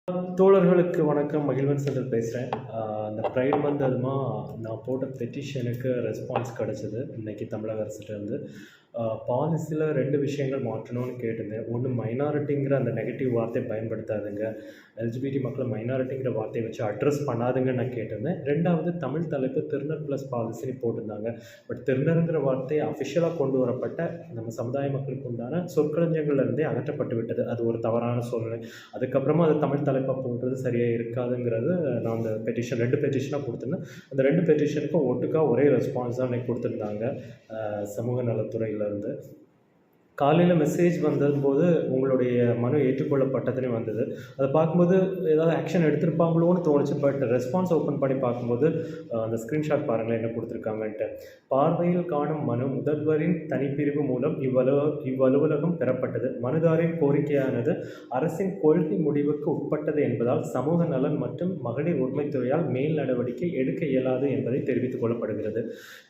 தோழர்களுக்கு வணக்கம். மகிழ்வன் செந்தில் பேசுகிறேன். அந்த ப்ரைட் மந்த் அதுமா நான் போட்ட பெட்டிஷனுக்கு ரெஸ்பான்ஸ் கிடச்சிது இன்றைக்கி தமிழக அரசுகிட்டேருந்து. பாலிசியில் 2 விஷயங்கள் மாற்றணும்னு கேட்டிருந்தேன். ஒன்று, மைனாரிட்டிங்கிற அந்த நெகட்டிவ் வார்த்தையை பயன்படுத்தாதுங்க, எல்ஜிபிடி மக்களை மைனாரிட்டிங்கிற வார்த்தையை வச்சு அட்ரஸ் பண்ணாதுங்கன்னு நான் கேட்டிருந்தேன். 2வது, தமிழ் தலைப்பு திருநர் ப்ளஸ் பாலிசின்னு போட்டிருந்தாங்க. பட் திருநருங்கிற வார்த்தையை அஃபிஷியலாக கொண்டு வரப்பட்ட நம்ம சமுதாய மக்களுக்கு உண்டான சொற்களஞ்சியங்கள்லேருந்தே அகற்றப்பட்டு விட்டது. அது ஒரு தவறான சூழ்நிலை. அதுக்கப்புறமா அது தமிழ் தலைப்பாக போடுறது சரியாக இருக்காதுங்கிறது நான் அந்த பெட்டிஷன் 2 பெட்டிஷனாக கொடுத்துருந்தேன். அந்த 2 பெட்டிஷனுக்கும் ஒட்டுக்கா ஒரே ரெஸ்பான்ஸ் தான் அன்றைக்கி கொடுத்துருந்தாங்க சமூக நலத்துறையிலேருந்து. காலையில் மெசேஜ் வந்தபோது உங்களுடைய மனு ஏற்றுக்கொள்ளப்பட்டதுன்னு வந்தது. அதை பார்க்கும்போது ஏதாவது ஆக்ஷன் எடுத்திருப்பாங்களோன்னு தோணுச்சு. பட் ரெஸ்பான்ஸ் ஓப்பன் பண்ணி பார்க்கும்போது அந்த ஸ்க்ரீன்ஷாட் பாருங்களேன் என்ன கொடுத்துருக்காங்கன்ட்டு. பார்வையில் காணும் மனு முதல்வரின் தனிப்பிரிவு மூலம் இவ்வலுவலகம் பெறப்பட்டது. மனுதாரின் கோரிக்கையானது அரசின் கொள்கை முடிவுக்கு உட்பட்டது என்பதால் சமூக நலன் மற்றும் மகளிர் உரிமைத்துறையால் மேல் நடவடிக்கை எடுக்க இயலாது என்பதை தெரிவித்துக் கொள்ளப்படுகிறது.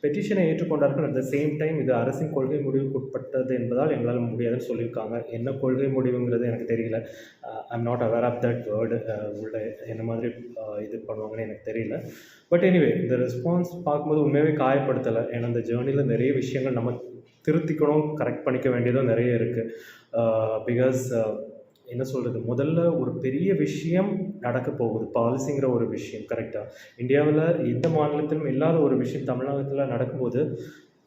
பெட்டிஷனை ஏற்றுக்கொண்டார்கள். அட் த சேம் டைம் இது அரசின் கொள்கை முடிவுக்கு உட்பட்டது என்பதால் எங்களால் முடியாதுன்னு சொல்லியிருக்காங்க. என்ன கொள்கை முடிவுங்கிறது எனக்கு தெரியல. I'm not aware of that word. உள்ள என்ன மாதிரி இது பண்ணுவாங்கன்னு எனக்கு தெரியல. பட் எனிவே, இந்த ரெஸ்பான்ஸ் பார்க்கும்போது உண்மையாகவே காயப்படுத்தலை. ஏன்னா இந்த ஜேர்னியில் நிறைய விஷயங்கள் நம்ம திருத்திக்கணும், கரெக்ட் பண்ணிக்க வேண்டியதும் நிறைய இருக்குது. பிகாஸ் என்ன சொல்கிறது, முதல்ல ஒரு பெரிய விஷயம் நடக்க போகுது, பாலிசிங்கிற ஒரு விஷயம். கரெக்டாக இந்தியாவில் எந்த மாநிலத்திலும் இல்லாத ஒரு விஷயம் தமிழகத்தில் நடக்கும்போது,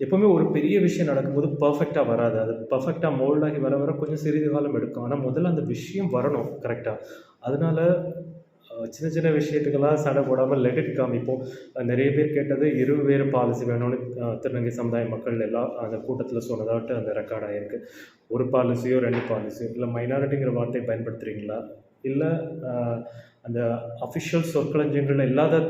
எப்போவுமே ஒரு பெரிய விஷயம் நடக்கும்போது பர்ஃபெக்டாக வராது. அது பர்ஃபெக்டாக மோல்டாகி வர கொஞ்சம் சிறிது காலம் எடுக்கும். ஆனால் முதல்ல அந்த விஷயம் வரணும் கரெக்டாக. அதனால் சின்ன சின்ன விஷயத்துக்கெல்லாம் சண்டை போடாமல் லெட் இட் காமிப்போம். நிறைய பேர் கேட்டது வேறு பாலிசி வேணும்னு திருநங்கை சமுதாய மக்கள் எல்லாம் அந்த கூட்டத்தில் சொன்னதாட்டு அந்த ரெக்கார்ட் ஆகிருக்கு. ஒரு பாலிசியோ 2 பாலிசியோ இல்லை மைனாரிட்டிங்கிற வார்த்தையை பயன்படுத்துகிறீங்களா, இல்லை அந்த அஃபிஷியல் சொற்களஞ்சியங்களில் இல்லாத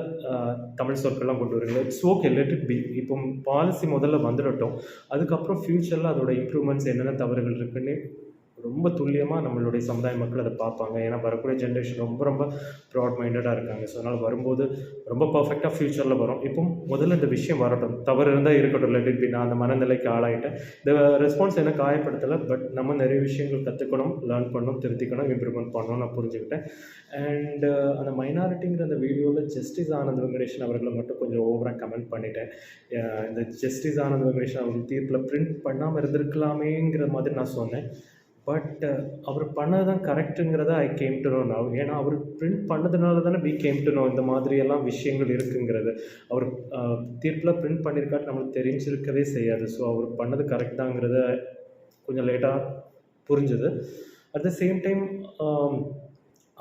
தமிழ் சொற்கள்லாம் கொண்டு வரீங்களா, it's okay, let it be. இப்போ பாலிசி முதல்ல வந்துடட்டும். அதுக்கப்புறம் ஃப்யூச்சரில் அதோட இம்ப்ரூவ்மெண்ட்ஸ் என்னென்ன தவறுகள் இருக்குன்னு ரொம்ப துல்லியமாக நம்மளுடைய சமுதாய மக்கள் அதை பார்ப்பாங்க. ஏன்னா வரக்கூடிய ஜென்ரேஷன் ரொம்ப ப்ராட் மைண்டடாக இருக்காங்க. ஸோ அதனால் வரும்போது ரொம்ப பர்ஃபெக்டாக ஃப்யூச்சரில் வரும். இப்போ முதல்ல இந்த விஷயம் வரட்டும். தவறு இருந்தால் இருக்கட்டும், லெட் இட் பி. நான் அந்த மனநிலைக்கு ஆளாயிட்டேன். இந்த ரெஸ்பான்ஸ் என்ன காயப்படுத்தலை. பட் நம்ம நிறைய விஷயங்கள் கற்றுக்கணும், லேர்ன் பண்ணணும், திருத்திக்கணும், இம்ப்ரூவ்மெண்ட் பண்ணணும் நான் புரிஞ்சுக்கிட்டேன். அண்ட் அந்த மைனாரிட்டிங்கிற அந்த வீடியோவில் ஜஸ்டிஸ் ஆனந்த் வெங்கடேஷன் அவர்களை மட்டும் கொஞ்சம் ஓவராக கமெண்ட் பண்ணிட்டேன். இந்த ஜஸ்டிஸ் ஆனந்த் வெங்கடேஷன் அவர்கள் தீர்ப்பில் பிரிண்ட் பண்ணாமல் இருந்திருக்கலாமேங்கிற மாதிரி நான் சொன்னேன். பட் அவர் பண்ணது தான் கரெக்டுங்கிறத I came to know now. ஏன்னா அவர் பிரிண்ட் பண்ணதுனால தானே வி கேம் டு நோ இந்த மாதிரியெல்லாம் விஷயங்கள் இருக்குங்கிறது. அவர் தீர்ப்பில் பிரிண்ட் பண்ணியிருக்காட்டு நம்மளுக்கு தெரிஞ்சிருக்கவே செய்யாது. ஸோ அவர் பண்ணது கரெக்ட் தாங்கிறத கொஞ்சம் லேட்டாக புரிஞ்சுது. அட் த சேம் டைம்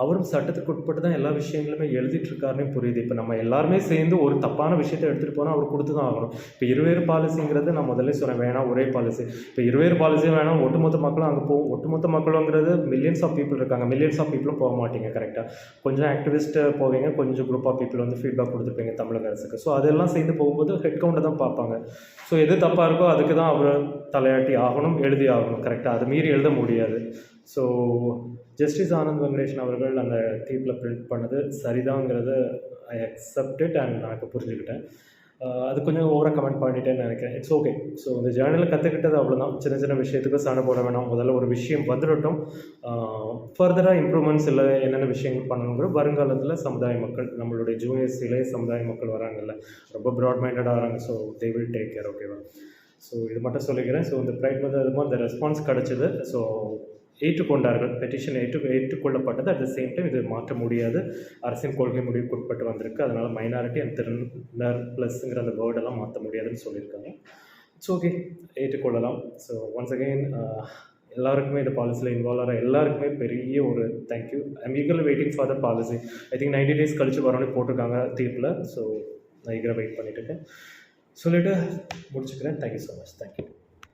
அவரும் சட்டத்துக்கு உட்பட்டு தான் எல்லா விஷயங்களுமே எழுதிட்டுருக்காருன்னே புரியுது. இப்போ நம்ம எல்லாருமே சேர்ந்து ஒரு தப்பான விஷயத்தை எடுத்துகிட்டு போனால் அவர் கொடுத்து தான் ஆகணும். இப்போ இருவேறு பாலிசிங்கிறது நான் முதல்ல சொன்னேன், வேணாம் ஒரே பாலிசி. இப்போ இருவேறு பாலிசியும் வேணாம், ஒட்டுமொத்த மக்களும் அங்கே போகும். ஒட்டுமொத்த மக்களுங்கிறது மில்லியன்ஸ் ஆஃப் பீப்புள் இருக்காங்க. மில்லியன்ஸ் ஆஃப் பீப்புளும் போக மாட்டீங்க கரெக்டாக. கொஞ்சம் ஆக்டிவிஸ்ட்டு போவீங்க, கொஞ்சம் குரூப் ஆஃப் பீப்புள் வந்து ஃபீட்பேக் கொடுத்துருப்பீங்க தமிழக அரசுக்கு. ஸோ அதெல்லாம் சேர்ந்து போகும்போது ஹெட் கவுண்டை தான் பார்ப்பாங்க. ஸோ எது தப்பாக இருக்கோ அதுக்கு தான் அவர் தலையாட்டி ஆகணும், எழுதி ஆகணும் கரெக்டாக. அது மீறி எழுத முடியாது. ஸோ ஜஸ்டிஸ் ஆனந்த் வெங்கடேஷன் அவர்கள் அந்த தீர்ப்பில் பிரிண்ட் பண்ணது சரிதாங்கிறது ஐ அக்செப்ட் இட். அண்ட் நான் இப்போ புரிஞ்சுக்கிட்டேன். அது கொஞ்சம் ஓவராக கமெண்ட் பண்ணிட்டேன்னு நினைக்கிறேன். It's okay. ஸோ இந்த ஜேர்னலில் கற்றுக்கிட்டது அவ்வளோதான். சின்ன சின்ன விஷயத்துக்கு சண்டை போட வேணாம். முதல்ல ஒரு விஷயம் வந்துடட்டும். ஃபர்தராக இம்ப்ரூவ்மெண்ட்ஸ் இல்லை என்னென்ன விஷயங்கள் பண்ணணுங்கிற வருங்காலத்தில் சமுதாய மக்கள், நம்மளுடைய ஜூனியர்ஸ் இளைய சமுதாய மக்கள் வராங்கல்ல, ரொம்ப ப்ராட் மைண்டடாக வராங்க. So they will take care. ஓகேவா? ஸோ இது மட்டும் சொல்லிக்கிறேன். ஸோ இந்த ப்ரைட் வந்து அதுமா அந்த ரெஸ்பான்ஸ் கிடச்சிது. ஸோ ஏற்றுக்கொண்டார்கள். பெட்டிஷன் ஏற்றுக்கொள்ளப்பட்டது. அட் த சேம் டைம் இது மாற்ற முடியாது, அரசின் கொள்கை முடிவுக்கு உட்பட்டு வந்திருக்கு. அதனால் மைனாரிட்டி அண்ட் திருநர் ப்ளஸ்ங்கிற அந்த வேர்டெல்லாம் மாற்ற முடியாதுன்னு சொல்லியிருக்காங்க. இட்ஸ் ஓகே, ஏற்றுக்கொள்ளலாம். ஸோ ஒன்ஸ் அகெயின் எல்லாருக்குமே இந்த பாலிசியில் இன்வால்வ் ஆகிற எல்லாருக்குமே பெரிய ஒரு thank you. I'm eagerly waiting for the policy. I think 90 days கழிச்சு வரணும்னு போட்டிருக்காங்க தீர்ப்பில். ஸோ நான் ஈகராக வெயிட் பண்ணிட்டு இருக்கேன். சொல்லிவிட்டு முடிச்சுக்கிறேன். Thank you so much. தேங்க்யூ.